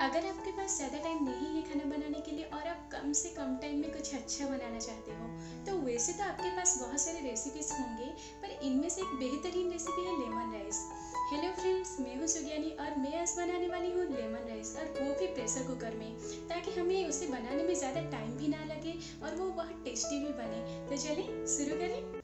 अगर आपके पास ज़्यादा टाइम नहीं है खाना बनाने के लिए और आप कम से कम टाइम में कुछ अच्छा बनाना चाहते हो, तो वैसे तो आपके पास बहुत सारे रेसिपीज़ होंगे, पर इनमें से एक बेहतरीन रेसिपी है लेमन राइस। हेलो फ्रेंड्स, मैं हूँ सुज्ञानी और मैं आज बनाने वाली हूँ लेमन राइस, और वो भी प्रेशर कुकर में, ताकि हमें उसे बनाने में ज़्यादा टाइम भी ना लगे और वो बहुत टेस्टी भी बने। तो चलिए शुरू करें।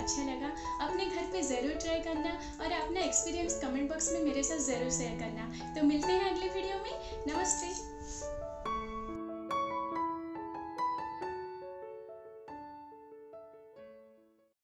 अच्छा लगा अपने घर पे ज़रूर ट्राई करना और अपना एक्सपीरियंस कमेंट बॉक्स में मेरे साथ ज़रूर शेयर करना। तो मिलते हैं अगले वीडियो में। नमस्ते।